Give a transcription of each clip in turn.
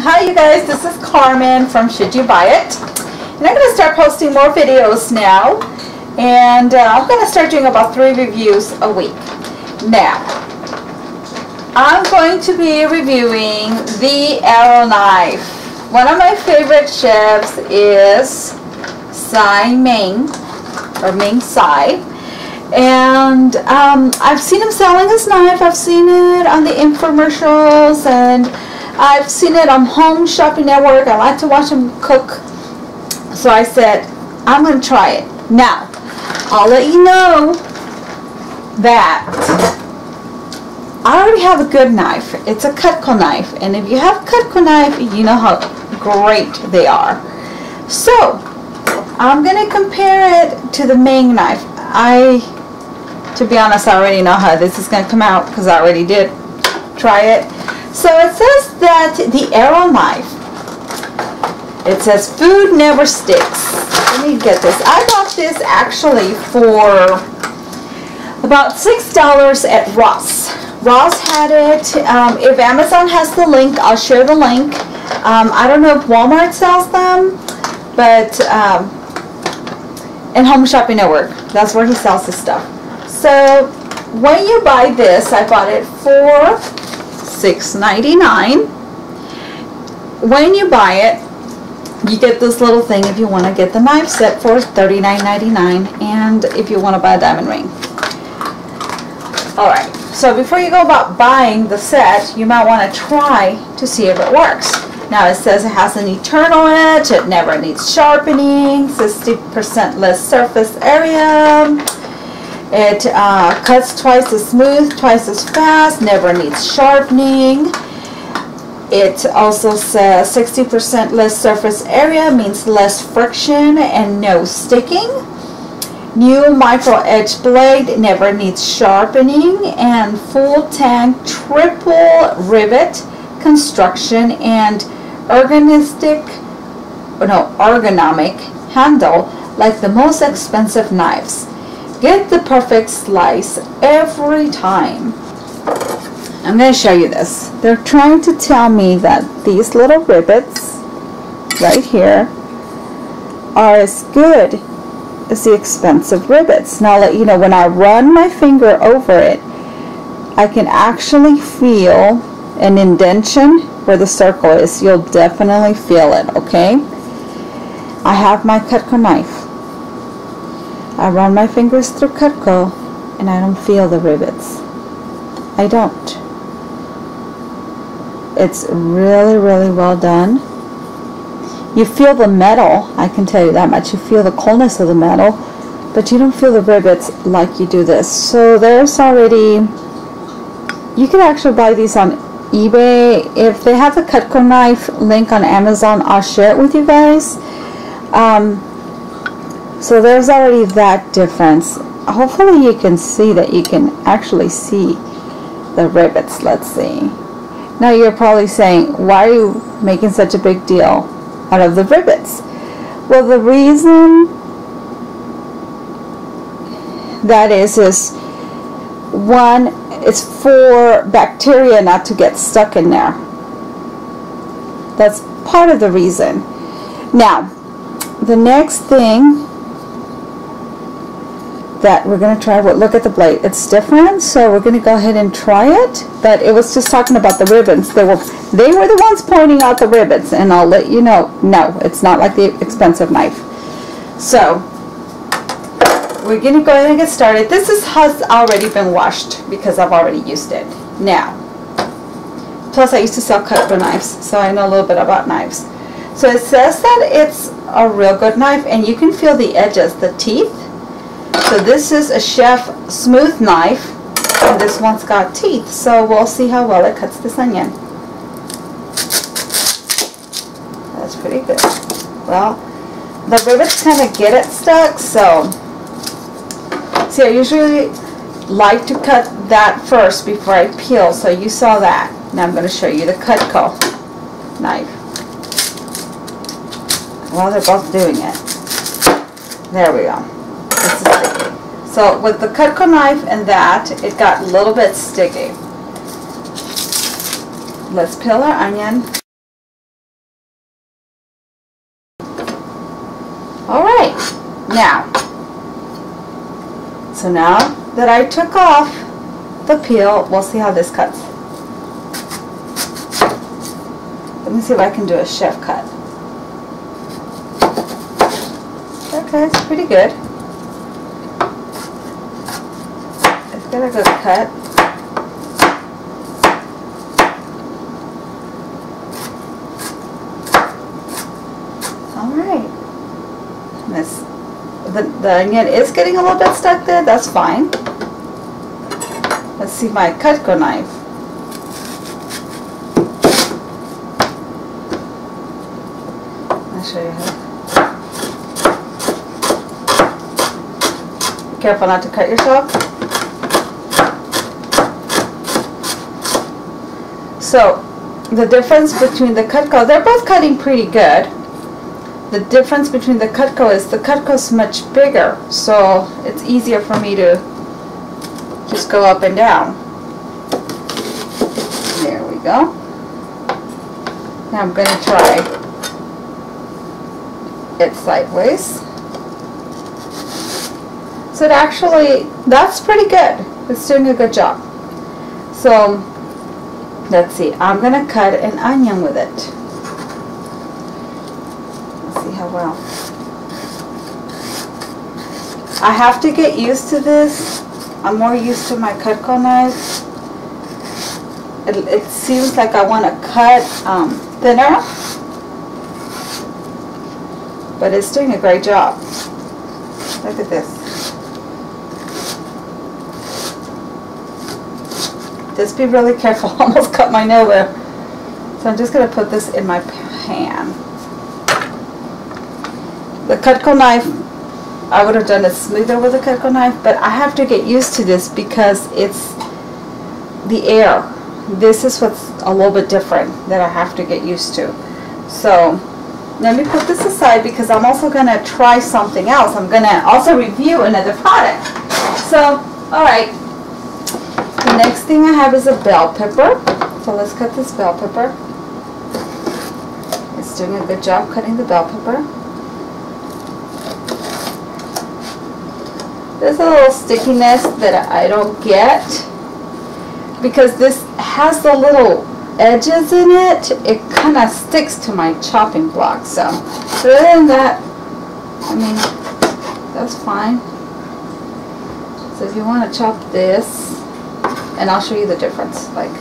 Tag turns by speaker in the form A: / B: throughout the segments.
A: Hi you guys, this is Carmen from Should You Buy It? And I'm going to start posting more videos now. And I'm going to start doing about 3 reviews a week. Now, I'm going to be reviewing the Aero Knife. One of my favorite chefs is Ming Tsai. And I've seen him selling his knife. I've seen it on the infomercials, and I've seen it on Home Shopping Network. I like to watch him cook. So I said, I'm going to try it. Now, I'll let you know that I already have a good knife. It's a Cucto knife. And if you have a Cucto knife, you know how great they are. So, I'm going to compare it to the Ming knife. To be honest, I already know how this is going to come out because I already did try it. So it says that the Aero Knife, it says food never sticks. Let me get this. I bought this actually for about $6 at Ross. Ross had it. If Amazon has the link, I'll share the link. I don't know if Walmart sells them, but and Home Shopping Network, that's where he sells his stuff. So when you buy this, I bought it for $6.99. When you buy it, you get this little thing if you want to get the knife set for $39.99, and if you want to buy a diamond ring. Alright, so before you go about buying the set, you might want to try to see if it works. Now it says it has an eternal edge, it never needs sharpening, 60% less surface area, it cuts twice as smooth, twice as fast, never needs sharpening. It also says 60% less surface area means less friction and no sticking. New micro edge blade, never needs sharpening, and full tank triple rivet construction and ergonomic handle like the most expensive knives. Get the perfect slice every time. I'm going to show you this. They're trying to tell me that these little rivets right here are as good as the expensive rivets. Now I'll let you know, when I run my finger over it, I can actually feel an indentation where the circle is. You'll definitely feel it, okay? I have my Cucto knife. I run my fingers through Cucto and I don't feel the rivets. I don't. It's really, really well done. You feel the metal, I can tell you that much. You feel the coldness of the metal, but you don't feel the rivets like you do this. So there's already, you can actually buy these on eBay. If they have the Cucto knife link on Amazon, I'll share it with you guys. So there's already that difference. Hopefully you can see that. You can actually see the rivets. Let's see. Now you're probably saying, why are you making such a big deal out of the rivets? Well, the reason that is one, it's for bacteria not to get stuck in there. That's part of the reason. Now, the next thing that we're going to try, look at the blade. It's different, so we're going to go ahead and try it. But it was just talking about the ribbons. They were the ones pointing out the rivets, and I'll let you know, no, it's not like the expensive knife. So we're going to go ahead and get started. This has already been washed because I've already used it. Now, plus I used to sell Cucto knives, so I know a little bit about knives. So it says that it's a real good knife, and you can feel the edges, the teeth. So this is a chef smooth knife, and this one's got teeth. So we'll see how well it cuts this onion. That's pretty good. Well, the rivets kind of get it stuck, so see, I usually like to cut that first before I peel, so you saw that. Now I'm going to show you the Cucto knife. Well, they're both doing it. There we go. This is sticky. So with the Cucto knife and that, it got a little bit sticky. Let's peel our onion. Alright, now, so now that I took off the peel, we'll see how this cuts. Let me see if I can do a chef cut. Okay, it's pretty good. It's got a good cut. Alright. The onion is getting a little bit stuck there, that's fine. Let's see my Cucto knife. I'll show you how. Be careful not to cut yourself. So, the difference between the Cucto, they're both cutting pretty good. The difference between the Cucto is the Cucto is much bigger, so it's easier for me to just go up and down. There we go. Now I'm going to try it sideways. So it actually, that's pretty good. It's doing a good job. So let's see, I'm going to cut an onion with it. How well. I have to get used to this. I'm more used to my Cucto knife. It seems like I want to cut thinner, but it's doing a great job. Look at this. Just be really careful. Almost cut my nail there. So I'm just going to put this in my pan. The Cucto knife, I would have done it smoother with a Cucto knife, but I have to get used to this because it's the air. This is what's a little bit different that I have to get used to. So let me put this aside because I'm also going to try something else. I'm going to also review another product. So, alright, the next thing I have is a bell pepper. So let's cut this bell pepper. It's doing a good job cutting the bell pepper. There's a little stickiness that I don't get because this has the little edges in it. It kind of sticks to my chopping block. So other than that, I mean, that's fine. So if you want to chop this, and I'll show you the difference. Like,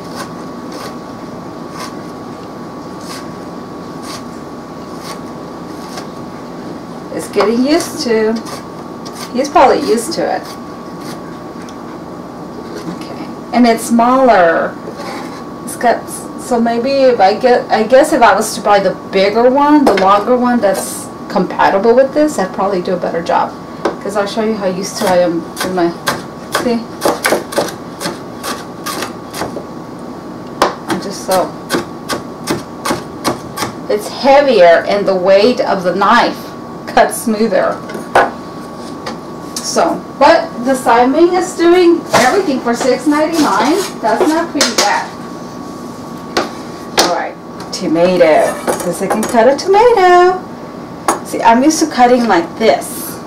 A: it's getting used to. He's probably used to it. Okay, and it's smaller. It's got, so maybe if I guess if I was to buy the bigger one, the longer one that's compatible with this, I'd probably do a better job. Because I'll show you how used to I am with my, see? I'm just so, it's heavier and the weight of the knife cuts smoother. So, but the Ming is doing everything for $6.99. That's not pretty bad. Alright, tomato. Because I can cut a tomato. See, I'm used to cutting like this.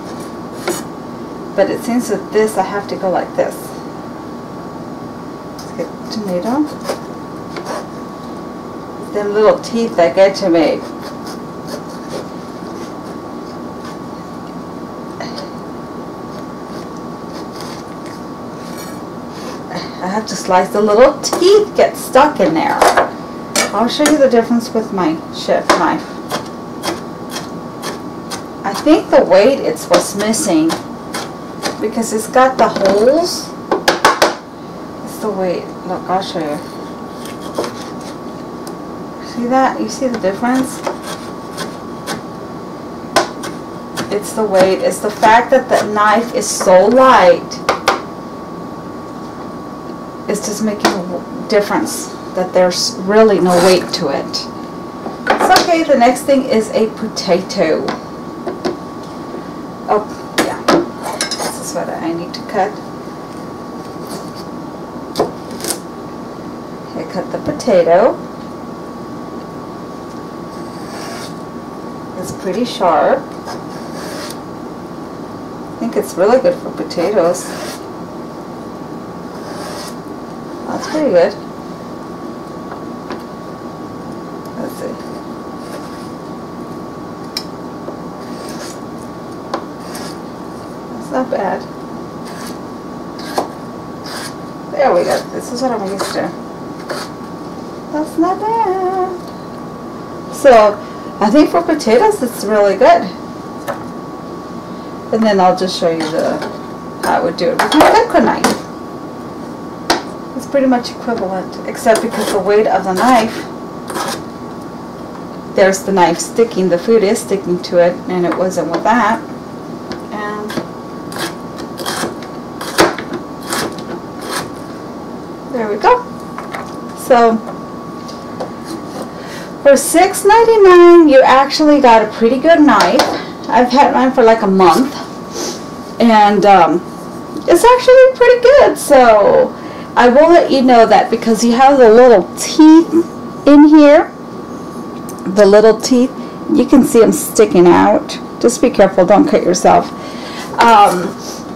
A: But it seems with this, I have to go like this. Let's get tomato. Them little teeth that get to me. I have to slice, the little teeth get stuck in there. I'll show you the difference with my chef knife. I think the weight is what's missing because it's got the holes. It's the weight. Look, I'll show you. See that? You see the difference? It's the weight. It's the fact that the knife is so light. It's just making a difference that there's really no weight to it. It's okay. The next thing is a potato. Oh, yeah. This is what I need to cut. I cut the potato. It's pretty sharp. think it's really good for potatoes. That's pretty good. Let's see. That's not bad. There we go. This is what I'm used to. That's not bad. So, I think for potatoes it's really good. And then I'll just show you how I would do it with my Cucto knife. It's pretty much equivalent, except because the weight of the knife, there's the knife sticking, the food is sticking to it, and it wasn't with that. And there we go. So for $6.99 you actually got a pretty good knife. I've had mine for like a month, and it's actually pretty good. So I will let you know that, because you have the little teeth in here, the little teeth, you can see them sticking out. Just be careful, don't cut yourself.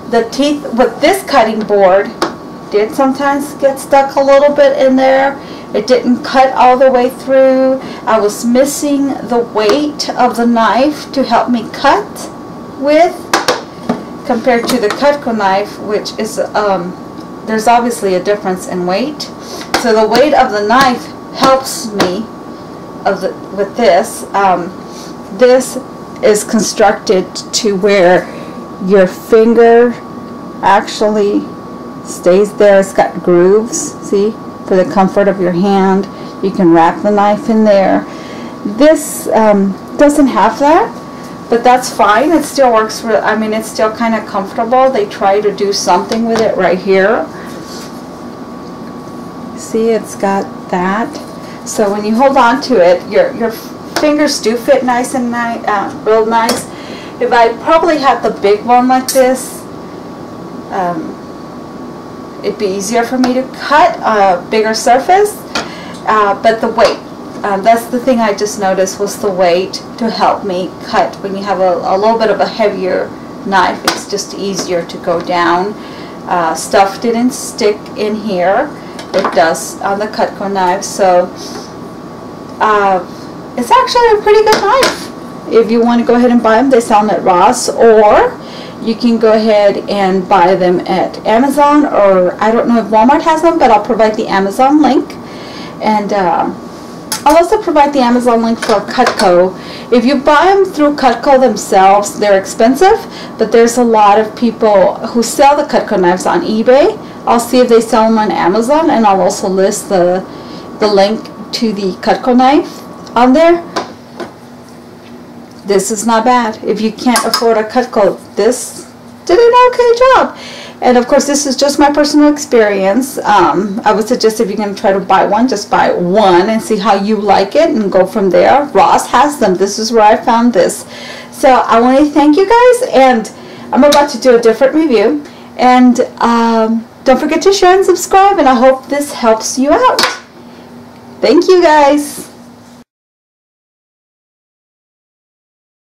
A: The teeth with this cutting board did sometimes get stuck a little bit in there. It didn't cut all the way through. I was missing the weight of the knife to help me cut with, compared to the Cucto knife, which is, there's obviously a difference in weight. So the weight of the knife helps me with this. This is constructed to where your finger actually stays there. It's got grooves, see? For the comfort of your hand. You can wrap the knife in there. This doesn't have that, but that's fine. It still works. I mean, it's still kind of comfortable. They try to do something with it right here. See, it's got that. So when you hold on to it, your fingers do fit nice and real nice. If I probably had the big one like this, it'd be easier for me to cut a bigger surface, but the weight, that's the thing I just noticed, was the weight to help me cut. When you have a little bit of a heavier knife, it's just easier to go down. Stuff didn't stick in here. It does on the Cucto knife, so it's actually a pretty good knife. If you want to go ahead and buy them, they sell them at Ross, or you can go ahead and buy them at Amazon, or I don't know if Walmart has them, but I'll provide the Amazon link. And I'll also provide the Amazon link for Cucto. If you buy them through Cucto themselves, they're expensive, but there's a lot of people who sell the Cucto knives on eBay. I'll see if they sell them on Amazon, and I'll also list the link to the Cucto knife on there. This is not bad. If you can't afford a Cucto, this did an okay job. And of course, this is just my personal experience. I would suggest if you're going to try to buy one, just buy one and see how you like it and go from there. Ross has them. This is where I found this. So I want to thank you guys, and I'm about to do a different review. And don't forget to share and subscribe, and I hope this helps you out. Thank you guys.